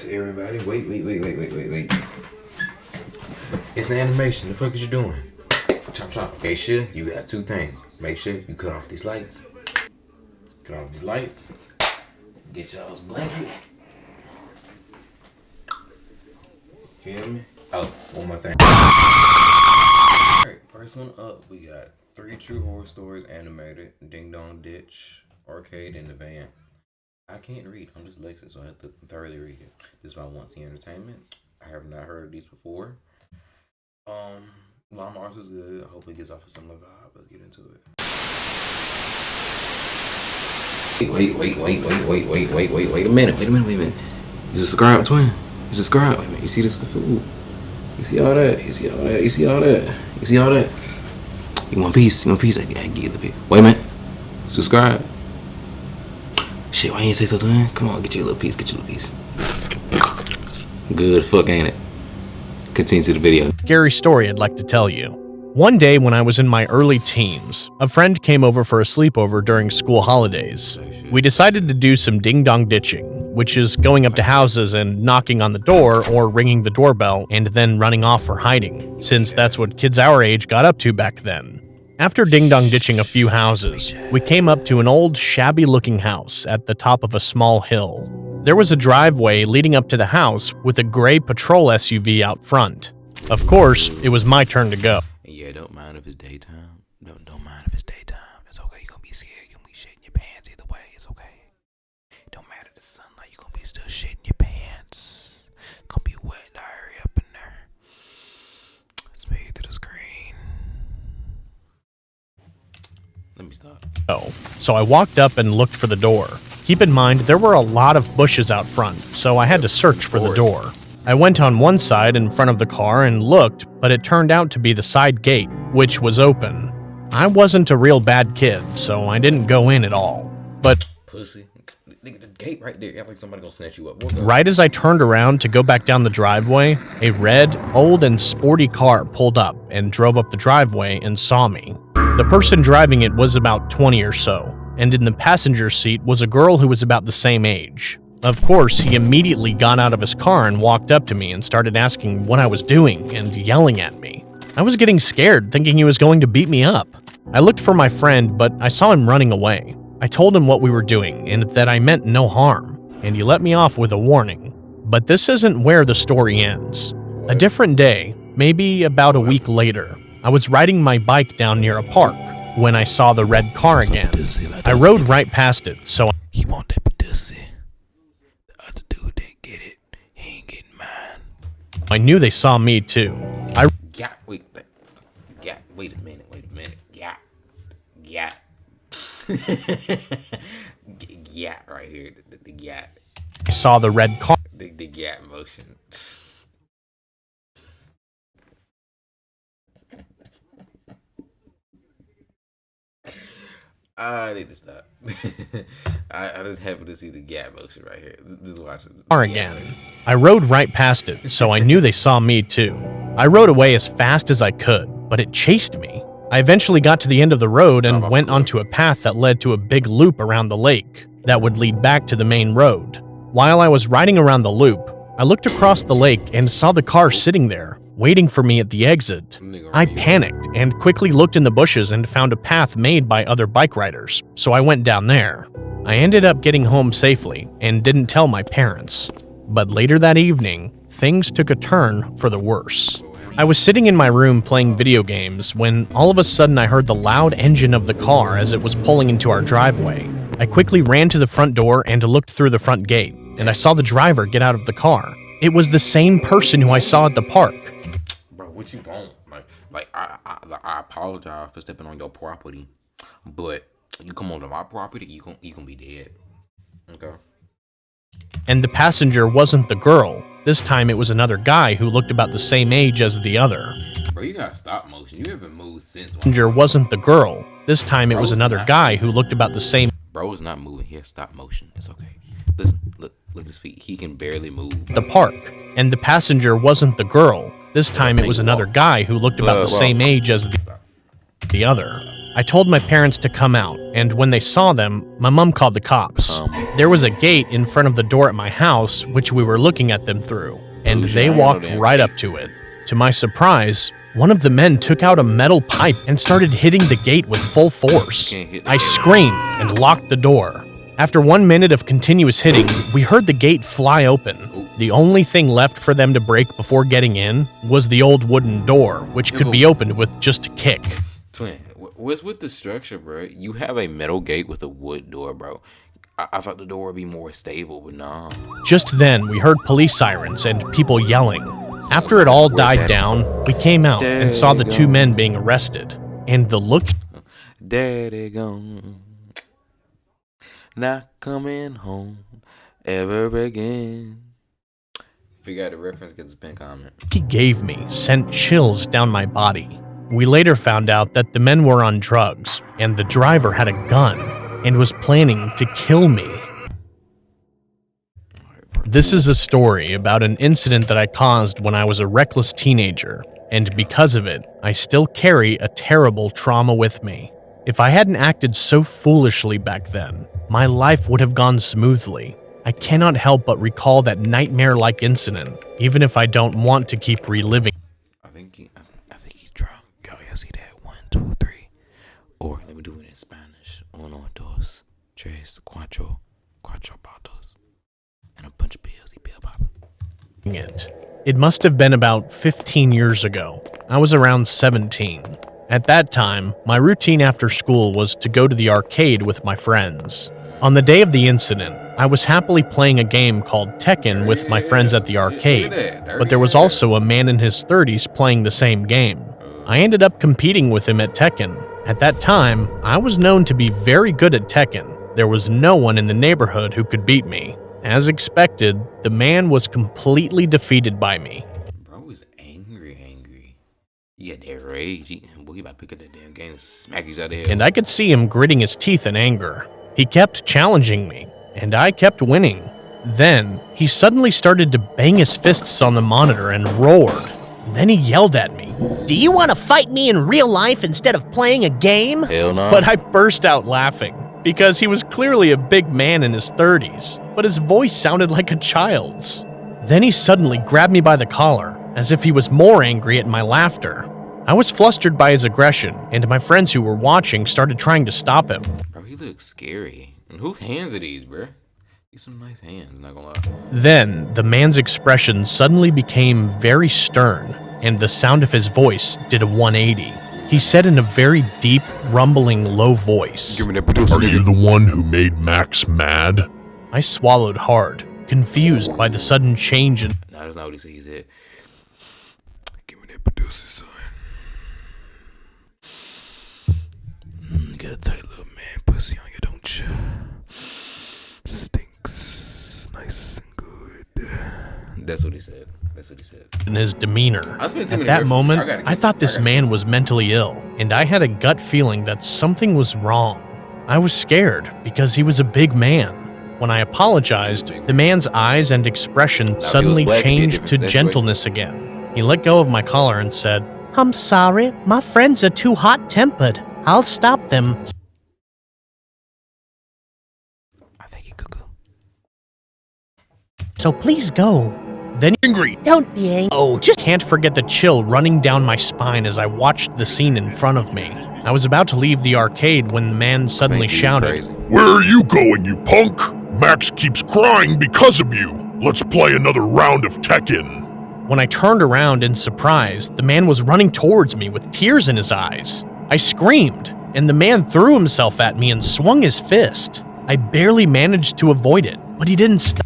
Everybody, wait. It's an animation. The fuck is you doing? Chop. Make sure you got two things. Make sure you cut off these lights. Get y'all's blanket. Feel me? Oh, one more thing. Alright, first one up, we got 3 True Horror Stories animated, Ding Dong Ditch, Arcade in the Van. I can't read, I'm dyslexic, so I have to thoroughly read it. This is by Once Entertainment. I have not heard of these before. Llama Arts is good. I hope it gets off of some of the vibe. Let's get into it. Wait a minute. You subscribe, twin? You subscribe? Wait a minute, you see this food? You see all that? You want peace? I give the piece. Wait a minute. Subscribe. Shit, why you ain't say so, twin? Come on, get you a little piece. Good fuck, ain't it? Continue to the video. Scary story I'd like to tell you. One day when I was in my early teens, a friend came over for a sleepover during school holidays. We decided to do some ding-dong ditching, which is going up to houses and knocking on the door or ringing the doorbell and then running off or hiding, since that's what kids our age got up to back then. After ding-dong ditching a few houses, we came up to an old, shabby-looking house at the top of a small hill. There was a driveway leading up to the house with a gray patrol SUV out front. Of course, it was my turn to go. Yeah, don't mind if it's daytime. Don't mind if it's daytime. It's okay. You're gonna be scared. You're gonna be shitting your pants either way. It's okay. It don't matter the sunlight. You're gonna be still shitting your pants. It's gonna be wet diarrhea up in there. Speed to the screen. Let me stop. So I walked up and looked for the door. Keep in mind, there were a lot of bushes out front, so I had to search for the door. I went on one side in front of the car and looked, but it turned out to be the side gate, which was open. I wasn't a real bad kid, so I didn't go in at all. But Pussy. Look at the gate right there. Act like somebody gonna snatch you up. Right as I turned around to go back down the driveway, a red, old and sporty car pulled up and drove up the driveway and saw me. The person driving it was about 20 or so, and in the passenger seat was a girl who was about the same age. Of course, he immediately got out of his car and walked up to me and started asking what I was doing and yelling at me. I was getting scared, thinking he was going to beat me up. I looked for my friend, but I saw him running away. I told him what we were doing and that I meant no harm, and he let me off with a warning. But this isn't where the story ends. A different day, maybe about a week later, I was riding my bike down near a park when I saw the red car again. I rode right past it, so he want that pussy. The other dude didn't get it. He ain't getting mine. I knew they saw me too. Wait a minute. Right here. The gap. I saw the red car. The gap motion. I need to stop. I just happen to see the gap motion right here. Just watch it. Again. I rode right past it, so I knew they saw me too. I rode away as fast as I could, but it chased me. I eventually got to the end of the road and went onto a path that led to a big loop around the lake that would lead back to the main road. While I was riding around the loop, I looked across the lake and saw the car sitting there, waiting for me at the exit. I panicked and quickly looked in the bushes and found a path made by other bike riders, so I went down there. I ended up getting home safely and didn't tell my parents. But later that evening, things took a turn for the worse. I was sitting in my room playing video games when all of a sudden I heard the loud engine of the car as it was pulling into our driveway. I quickly ran to the front door and looked through the front gate, and I saw the driver get out of the car. It was the same person who I saw at the park. Bro, what you want? I apologize for stepping on your property, but you come onto my property, you gonna be dead. Okay. And the passenger wasn't the girl. This time it was another guy who looked about the same age as the other. Bro, you got stop motion. You haven't moved since. The passenger wasn't the girl. This time it was another guy who looked about the same. Bro is not moving. He has stop motion. It's okay. Listen, look at his feet. He can barely move. The park. And the passenger wasn't the girl. This time it was another guy who looked about the same age as the other. I told my parents to come out, and when they saw them, my mom called the cops. There was a gate in front of the door at my house, which we were looking at them through, and they walked right up to it. To my surprise, one of the men took out a metal pipe and started hitting the gate with full force. I screamed and locked the door. After 1 minute of continuous hitting, we heard the gate fly open. The only thing left for them to break before getting in was the old wooden door, which could be opened with just a kick. Twin, what's with the structure, bro? You have a metal gate with a wood door, bro. I thought the door would be more stable, but nah. Just then, we heard police sirens and people yelling. After it all died down, we came out and saw the 2 men being arrested. And the look... Daddy gone, not coming home ever again. If you got a reference, get the pin comment. He gave me sent chills down my body. We later found out that the men were on drugs, and the driver had a gun and was planning to kill me. This is a story about an incident that I caused when I was a reckless teenager, and because of it, I still carry a terrible trauma with me. If I hadn't acted so foolishly back then, my life would have gone smoothly. I cannot help but recall that nightmare-like incident, even if I don't want to keep reliving. I think he's drunk. Y'all see that? 1, 2, 3. Or let me do it in Spanish. 1, 2, 3, 4 bottles. And a bunch of pills. He pill pop. It must have been about 15 years ago. I was around 17. At that time, my routine after school was to go to the arcade with my friends. On the day of the incident, I was happily playing a game called Tekken with my friends at the arcade, but there was also a man in his 30s playing the same game. I ended up competing with him at Tekken. At that time, I was known to be very good at Tekken. There was no one in the neighborhood who could beat me. As expected, the man was completely defeated by me. Bro was angry. He had that rage. He about to pick up that damn game and smack his out of the head. And I could see him gritting his teeth in anger. He kept challenging me, and I kept winning. Then, he suddenly started to bang his fists on the monitor and roared. Then he yelled at me. Do you want to fight me in real life instead of playing a game? Hell no. But I burst out laughing, because he was clearly a big man in his 30s, but his voice sounded like a child's. Then he suddenly grabbed me by the collar, as if he was more angry at my laughter. I was flustered by his aggression, and my friends who were watching started trying to stop him. Bro, he looks scary. And whose hands are these, bro? These some nice hands, not gonna lie. Then, the man's expression suddenly became very stern, and the sound of his voice did a 180. He said in a very deep, rumbling, low voice, Give me that producer. Are you the one who made Max mad? I swallowed hard, confused by the sudden change in... No, that's not what he said. He said, give me that producer, son. You got a tight little man pussy on you, don't you? Stinks nice and good. That's what he said. in his demeanor. At that moment, I thought this man was mentally ill, and I had a gut feeling that something was wrong. I was scared because he was a big man. When I apologized, the man's eyes and expression suddenly changed to gentleness again. He let go of my collar and said, I'm sorry, my friends are too hot-tempered. I'll stop them. I think he cuckoo. So please go. Then angry. Don't be angry. Oh, just can't forget the chill running down my spine as I watched the scene in front of me. I was about to leave the arcade when the man suddenly shouted, Where are you going, you punk? Max keeps crying because of you. Let's play another round of Tekken. When I turned around in surprise, the man was running towards me with tears in his eyes. I screamed, and the man threw himself at me and swung his fist. I barely managed to avoid it, but he didn't stop.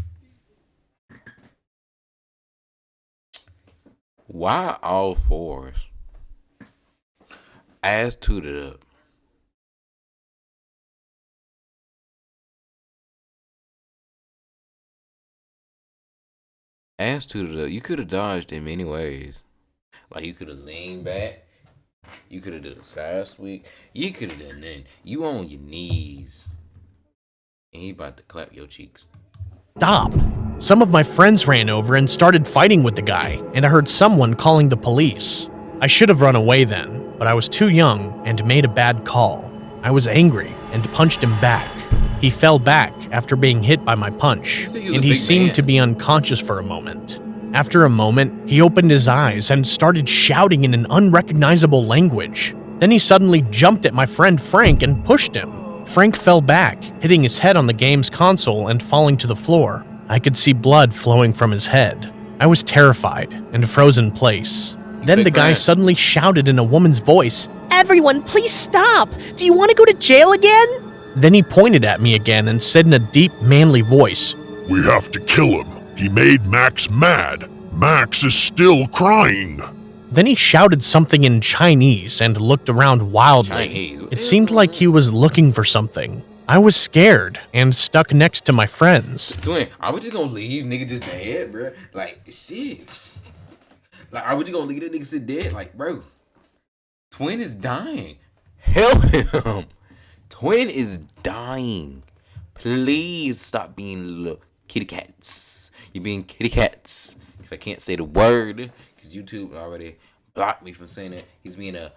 Why all fours? Ass tooted up. Ass tooted up. You could have dodged in many ways. Like you could have leaned back. You could have done a side sweep. You could have done nothing. You on your knees. And he about to clap your cheeks. Stop. Some of my friends ran over and started fighting with the guy, and I heard someone calling the police. I should have run away then, but I was too young and made a bad call. I was angry and punched him back. He fell back after being hit by my punch, You said he was a and he big seemed man. to be unconscious for a moment. After a moment, he opened his eyes and started shouting in an unrecognizable language. Then he suddenly jumped at my friend Frank and pushed him. Frank fell back, hitting his head on the game's console and falling to the floor. I could see blood flowing from his head. I was terrified and froze in place. Then the guy suddenly shouted in a woman's voice, Everyone, please stop! Do you want to go to jail again? Then he pointed at me again and said in a deep, manly voice, We have to kill him. He made Max mad. Max is still crying. Then he shouted something in Chinese and looked around wildly. Chinese? It seemed like he was looking for something. I was scared and stuck next to my friends. Twin, are we just gonna leave nigga just dead, bro? Like, shit. Like, are we just gonna leave that nigga sit dead? Like, bro, Twin is dying. Help him. Twin is dying. Please stop being little kitty cats. You're being kitty cats. Cause I can't say the word. Cause YouTube already blocked me from saying it. He's being a...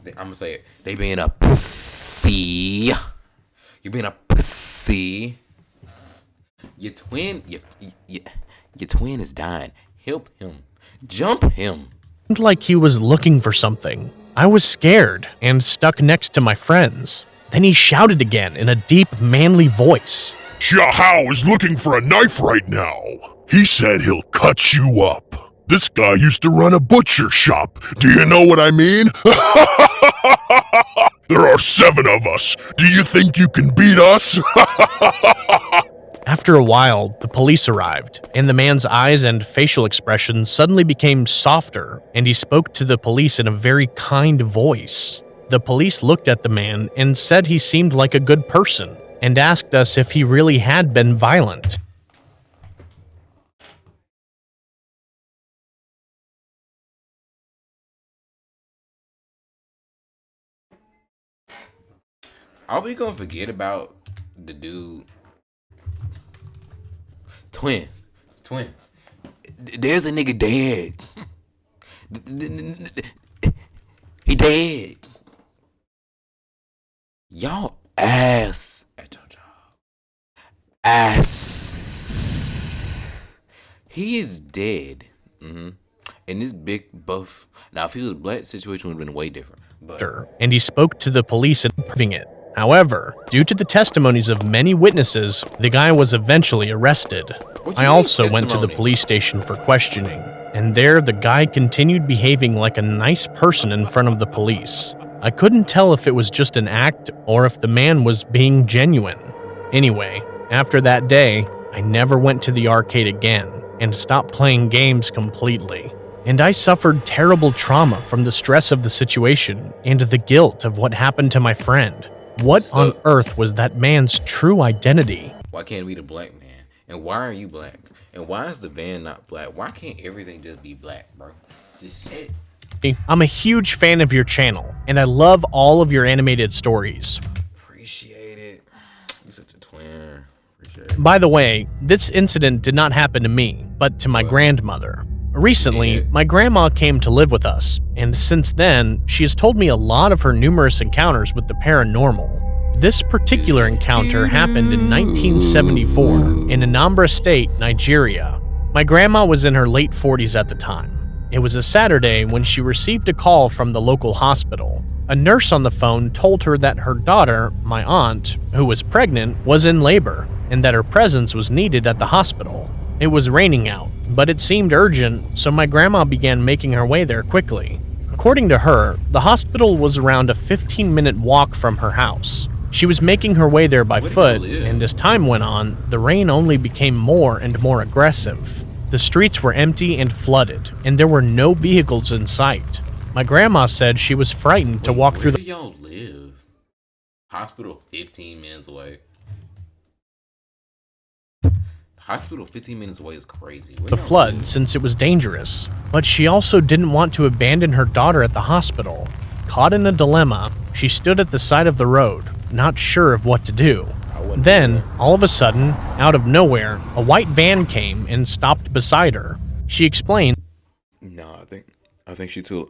I'm gonna say it. They being a pussy. You're being a pussy. Your twin is dying. Help him. Jump him. It seemed like he was looking for something. I was scared and stuck next to my friends. Then he shouted again in a deep, manly voice. Xia Hao is looking for a knife right now. He said he'll cut you up. This guy used to run a butcher shop. Do you know what I mean? There are 7 of us. Do you think you can beat us? After a while, the police arrived, and the man's eyes and facial expressions suddenly became softer, and he spoke to the police in a very kind voice. The police looked at the man and said he seemed like a good person, and asked us if he really had been violent. Are we gonna forget about the dude? Twin. There's a nigga dead. He dead. Y'all ass at your job. Ass. He is dead. And this big buff. Now, if he was black, the situation would have been way different. But And he spoke to the police and proving it. However, due to the testimonies of many witnesses, the guy was eventually arrested. I also went to the police station for questioning, and there the guy continued behaving like a nice person in front of the police. I couldn't tell if it was just an act or if the man was being genuine. Anyway, after that day, I never went to the arcade again and stopped playing games completely. And I suffered terrible trauma from the stress of the situation and the guilt of what happened to my friend. What on earth was that man's true identity? why can't it be the black man? And why are you black? And why is the van not black? Why can't everything just be black, bro? Just shit. I'm a huge fan of your channel, and I love all of your animated stories. Appreciate it. You're such a twin. Appreciate it. By the way, this incident did not happen to me, but to my grandmother. Recently, my grandma came to live with us, and since then, she has told me a lot of her numerous encounters with the paranormal. This particular encounter happened in 1974 in Anambra State, Nigeria. My grandma was in her late 40s at the time. It was a Saturday when she received a call from the local hospital. A nurse on the phone told her that her daughter, my aunt, who was pregnant, was in labor, and that her presence was needed at the hospital. It was raining out, but it seemed urgent, so my grandma began making her way there quickly. According to her, the hospital was around a 15-minute walk from her house. She was making her way there by foot, and as time went on, the rain only became more and more aggressive. The streets were empty and flooded, and there were no vehicles in sight. My grandma said she was frightened to walk through Where do y'all live? Hospital 15 minutes away. Hospital 15 minutes away is crazy. the flood since it was dangerous, but she also didn't want to abandon her daughter at the hospital. Caught in a dilemma, she stood at the side of the road, not sure of what to do. Then, all of a sudden, out of nowhere, a white van came and stopped beside her. She explained, No, I think she too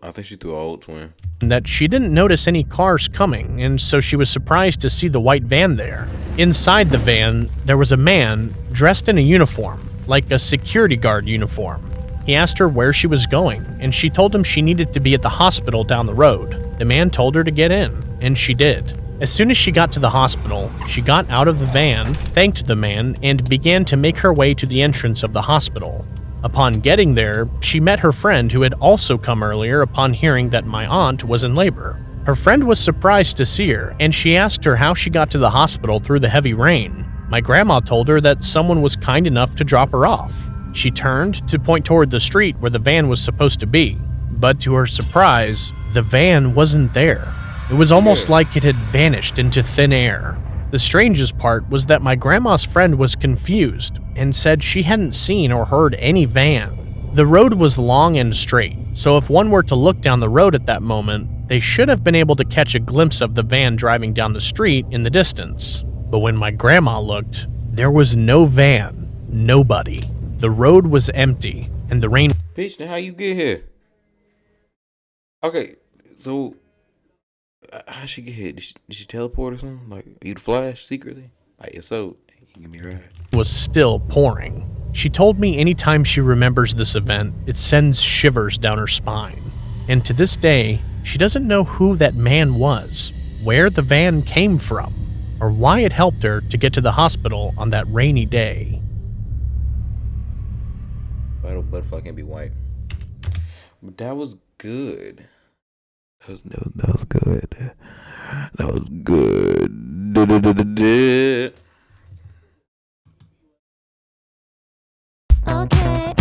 old, twin. that she didn't notice any cars coming, and so she was surprised to see the white van there. Inside the van, there was a man dressed in a uniform, like a security guard uniform. He asked her where she was going, and she told him she needed to be at the hospital down the road. The man told her to get in, and she did. As soon as she got to the hospital, she got out of the van, thanked the man, and began to make her way to the entrance of the hospital. Upon getting there, she met her friend who had also come earlier upon hearing that my aunt was in labor. Her friend was surprised to see her, and she asked her how she got to the hospital through the heavy rain. My grandma told her that someone was kind enough to drop her off. She turned to point toward the street where the van was supposed to be, but to her surprise, the van wasn't there. It was almost like it had vanished into thin air. The strangest part was that my grandma's friend was confused and said she hadn't seen or heard any van. The road was long and straight, so if one were to look down the road at that moment, they should have been able to catch a glimpse of the van driving down the street in the distance. But when my grandma looked, there was no van, nobody. The road was empty, and the rain... Bitch, then how you get here? Okay, so how'd she get here? Did she teleport or something? Like, you the Flash secretly? Like, if so, you can give me a ride. was still pouring. She told me anytime she remembers this event, it sends shivers down her spine. And to this day, she doesn't know who that man was, where the van came from, or why it helped her to get to the hospital on that rainy day. Butterfly can be white. But that was good. That was good. That was good. Okay.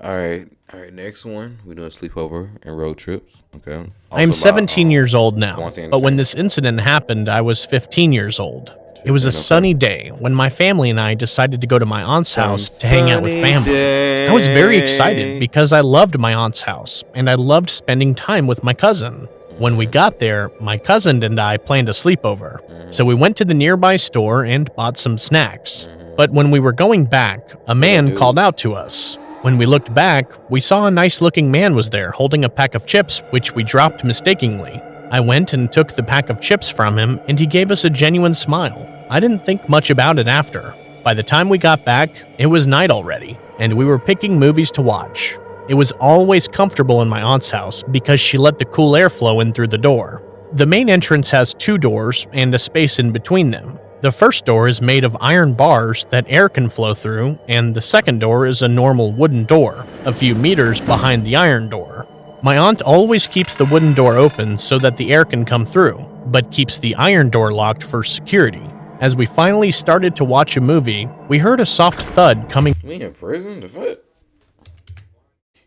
All right. Next one, we're doing sleepover and road trips. Okay. I'm 17 years old now, Wanting but when to- this incident happened, I was 15 years old. It was a sunny day when my family and I decided to go to my aunt's house to hang out with family. I was very excited because I loved my aunt's house, and I loved spending time with my cousin. When we got there, my cousin and I planned a sleepover, so we went to the nearby store and bought some snacks. But when we were going back, a man called out to us. When we looked back, we saw a nice-looking man was there holding a pack of chips, which we dropped mistakenly. I went and took the pack of chips from him, and he gave us a genuine smile. I didn't think much about it after. By the time we got back, it was night already, and we were picking movies to watch. It was always comfortable in my aunt's house because she let the cool air flow in through the door. The main entrance has 2 doors and a space in between them. The first door is made of iron bars that air can flow through, and the second door is a normal wooden door, a few meters behind the iron door. My aunt always keeps the wooden door open so that the air can come through, but keeps the iron door locked for security. As we finally started to watch a movie, we heard a soft thud coming We in prison? The fuck?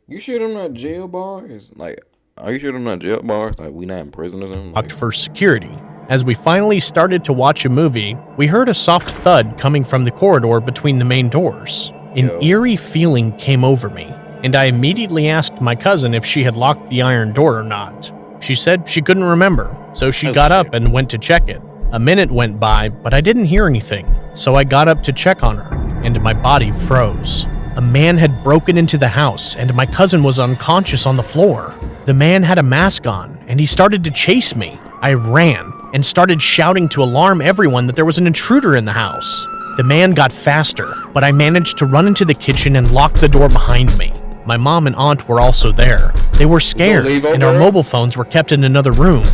You sure them not jail bars? Like, are you sure them not jail bars? Like, we not in prison or something? locked for security. As we finally started to watch a movie, we heard a soft thud coming from the corridor between the main doors. An eerie feeling came over me, and I immediately asked my cousin if she had locked the iron door or not. She said she couldn't remember, so she got up and went to check it. A minute went by, but I didn't hear anything, so I got up to check on her, and my body froze. A man had broken into the house, and my cousin was unconscious on the floor. The man had a mask on, and he started to chase me. I ran and started shouting to alarm everyone that there was an intruder in the house. The man got faster, but I managed to run into the kitchen and lock the door behind me. My mom and aunt were also there. They were scared, and our mobile phones were kept in another room.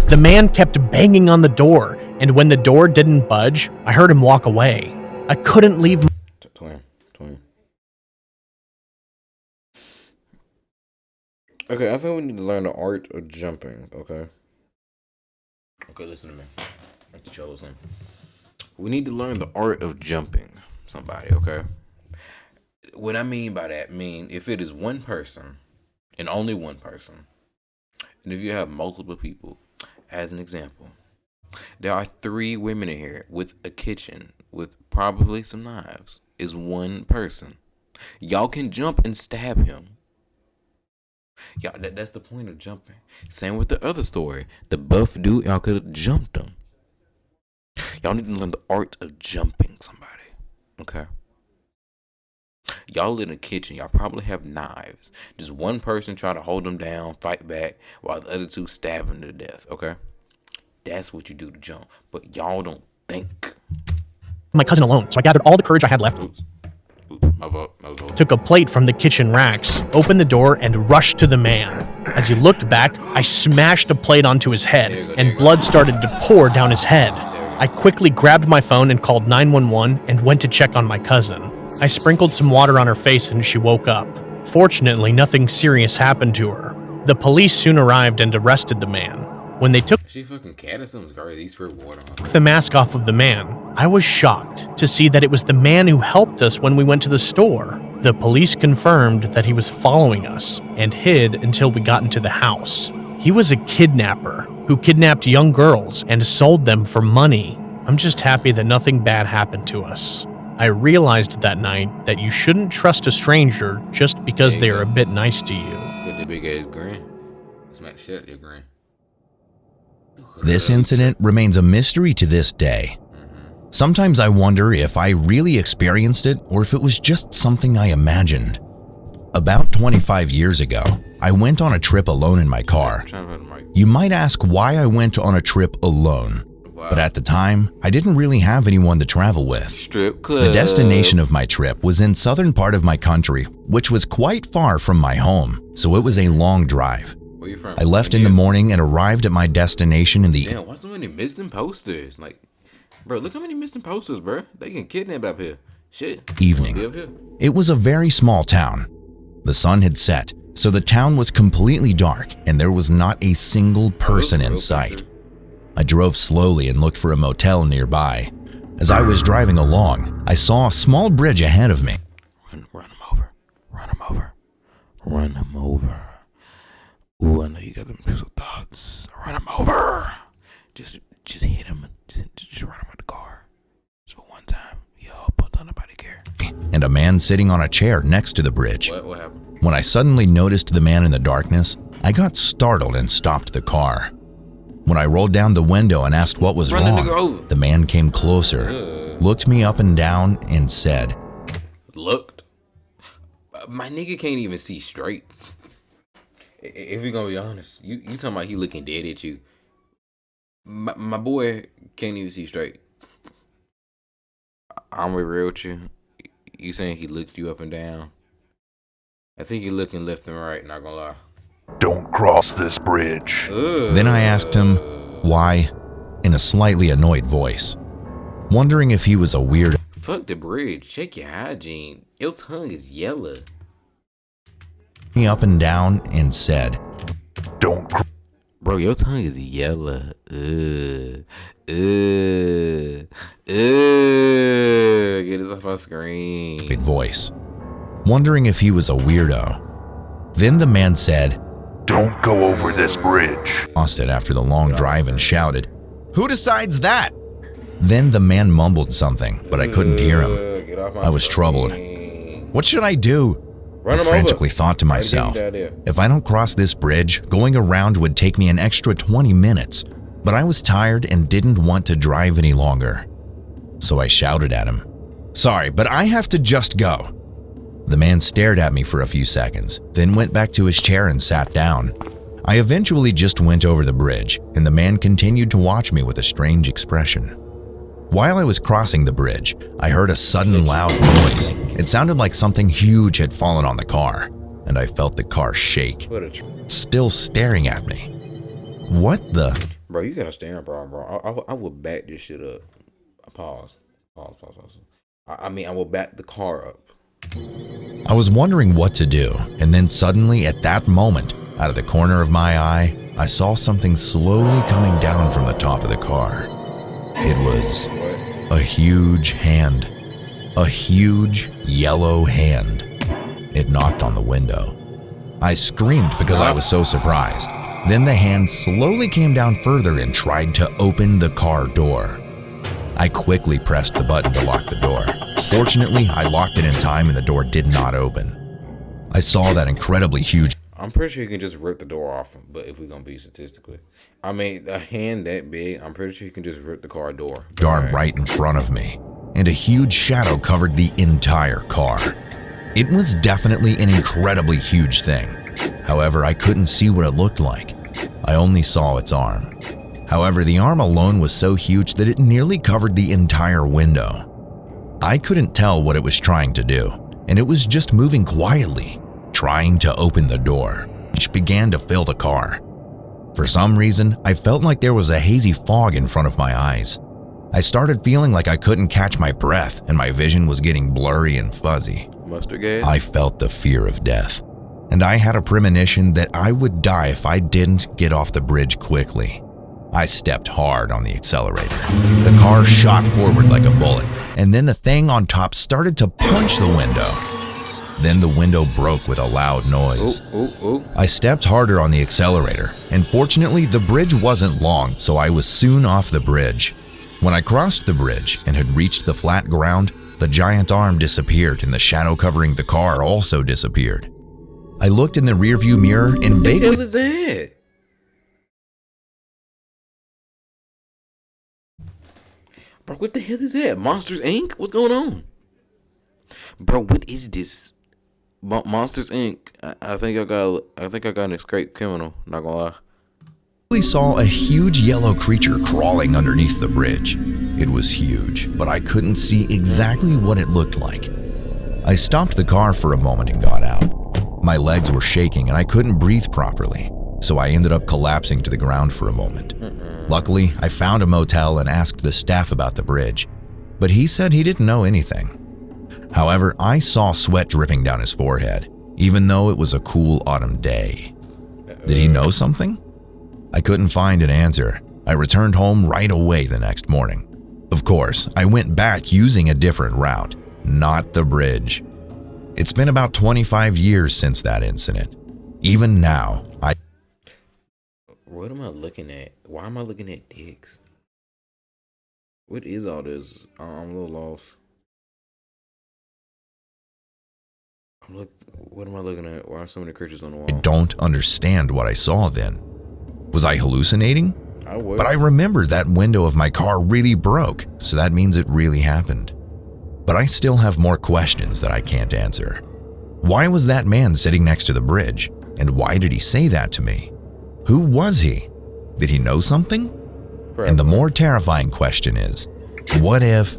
The man kept banging on the door, and when the door didn't budge, I heard him walk away. I couldn't leave. Twin. Okay, I think we need to learn the art of jumping, okay? Okay, listen to me. Let's chill, listen. We need to learn the art of jumping somebody, okay? What I mean by that, if it is one person, and only one person, and if you have multiple people, as an example, there are 3 women in here with a kitchen, with probably some knives, is one person. Y'all can jump and stab him. Y'all, that's the point of jumping. Same with the other story. The buff dude, y'all could have jumped him. Y'all need to learn the art of jumping somebody. Okay? Y'all in the kitchen. Y'all probably have knives. Just one person try to hold them down, fight back, while the other two stab them to death, okay? That's what you do to jump. But y'all don't think. My cousin alone, so I gathered all the courage I had left. Oops, my fault. That was over. Took a plate from the kitchen racks, opened the door, and rushed to the man. As he looked back, I smashed a plate onto his head, and blood started to pour down his head. I quickly grabbed my phone and called 911 and went to check on my cousin. I sprinkled some water on her face and she woke up. Fortunately, nothing serious happened to her. The police soon arrived and arrested the man. When they took She fucking cat or something. He sprayed water on her. the mask off of the man, I was shocked to see that it was the man who helped us when we went to the store. The police confirmed that he was following us and hid until we got into the house. He was a kidnapper who kidnapped young girls and sold them for money. I'm just happy that nothing bad happened to us. I realized that night that you shouldn't trust a stranger just because they are a bit nice to you. With the big ass grin. Smack shit out your grin. This incident remains a mystery to this day. Sometimes I wonder if I really experienced it or if it was just something I imagined. About 25 years ago, I went on a trip alone in my car. You might ask why I went on a trip alone, but at the time, I didn't really have anyone to travel with. Strip club. The destination of my trip was in southern part of my country, which was quite far from my home, so it was a long drive. Where you from? I left in the morning and arrived at my destination in the Damn, why so many missing posters? Like, bro, look how many missing posters, bro. They getting kidnapped up here. Shit. evening. Be up here. It was a very small town. The sun had set, so the town was completely dark and there was not a single person in sight. I drove slowly and looked for a motel nearby. As I was driving along, I saw a small bridge ahead of me. Run him over. Run him over. Run him over. Ooh, I know you got them intrusive thoughts. Run him over. Just hit him. Just run him with the car. Just for one time. Yo, but don't nobody care. And a man sitting on a chair next to the bridge. What happened? When I suddenly noticed the man in the darkness, I got startled and stopped the car. When I rolled down the window and asked what was Run the nigga wrong, over. the man came closer, looked me up and down, and said, Looked. My nigga can't even see straight. If we gonna be honest, you talking about he looking dead at you. My boy can't even see straight. I'm gonna be real with you. You saying he looked you up and down? I think he looking left and right, not gonna lie. Don't cross this bridge. Then I asked him, why, in a slightly annoyed voice, wondering if he was a weirdo. Fuck the bridge. Check your hygiene. Your tongue is yellow. Me up and down and said, Don't cr- Bro, your tongue is yellow. Get this off our screen. voice, wondering if he was a weirdo. Then the man said, Don't go over this bridge. lost it after the long drive and shouted, "Who decides that?" Then the man mumbled something, but I couldn't hear him. Get off my I was troubled. screen. What should I do? Run I him frantically over. thought to myself, if I don't cross this bridge, going around would take me an extra 20 minutes. But I was tired and didn't want to drive any longer. So I shouted at him, "Sorry, but I have to just go." The man stared at me for a few seconds, then went back to his chair and sat down. I eventually just went over the bridge, and the man continued to watch me with a strange expression. While I was crossing the bridge, I heard a sudden loud noise. It sounded like something huge had fallen on the car, and I felt the car shake, still staring at me. What the? Bro, you got a staring problem, bro. I would back this shit up. Pause. I mean, I will back the car up. I was wondering what to do, and then suddenly at that moment, out of the corner of my eye, I saw something slowly coming down from the top of the car. It was a huge hand. A huge yellow hand. It knocked on the window. I screamed because I was so surprised. Then the hand slowly came down further and tried to open the car door. I quickly pressed the button to lock the door. Fortunately, I locked it in time and the door did not open. I saw that incredibly huge I'm pretty sure you can just rip the door off, but if we're gonna be statistically, I mean, a hand that big, I'm pretty sure you can just rip the car door. arm right in front of me, and a huge shadow covered the entire car. It was definitely an incredibly huge thing. However, I couldn't see what it looked like. I only saw its arm. However, the arm alone was so huge that it nearly covered the entire window. I couldn't tell what it was trying to do, and it was just moving quietly, trying to open the door, which began to fill the car. For some reason, I felt like there was a hazy fog in front of my eyes. I started feeling like I couldn't catch my breath, and my vision was getting blurry and fuzzy. Mustard gas? I felt the fear of death, and I had a premonition that I would die if I didn't get off the bridge quickly. I stepped hard on the accelerator. The car shot forward like a bullet, and then the thing on top started to punch the window. Then the window broke with a loud noise. I stepped harder on the accelerator, and fortunately the bridge wasn't long, so I was soon off the bridge. When I crossed the bridge and had reached the flat ground, the giant arm disappeared and the shadow covering the car also disappeared. I looked in the rearview mirror and vaguely— What the hell is that? Bro, what the hell is that? Monsters Inc? What's going on? Bro, what is this? Monsters Inc. I think I got an escaped criminal, not gonna lie. saw a huge yellow creature crawling underneath the bridge. It was huge, but I couldn't see exactly what it looked like. I stopped the car for a moment and got out. My legs were shaking and I couldn't breathe properly, so I ended up collapsing to the ground for a moment. Luckily, I found a motel and asked the staff about the bridge, but he said he didn't know anything. However, I saw sweat dripping down his forehead, even though it was a cool autumn day. Did he know something? I couldn't find an answer. I returned home right away the next morning. Of course, I went back using a different route, not the bridge. It's been about 25 years since that incident. Even now, What am I looking at? Why am I looking at dicks? What is all this? I'm a little lost. What am I looking at? Why are so many creatures on the wall? I don't understand what I saw then. Was I hallucinating? I was. But I remember that window of my car really broke, so that means it really happened. But I still have more questions that I can't answer. Why was that man sitting next to the bridge? And why did he say that to me? Who was he? Did he know something? And the more terrifying question is, what if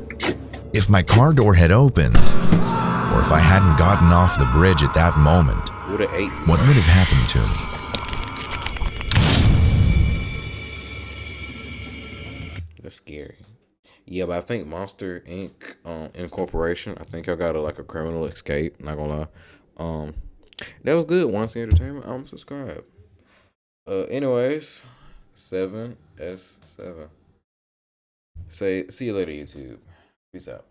my car door had opened, or if I hadn't gotten off the bridge at that moment, what would have happened to me? That's scary. Yeah, but I think Monster Inc. Incorporation, I think I got a criminal escape, not gonna lie. That was good. Once the entertainment, I'm subscribed. Anyways, 7S7. See you later, YouTube. Peace out.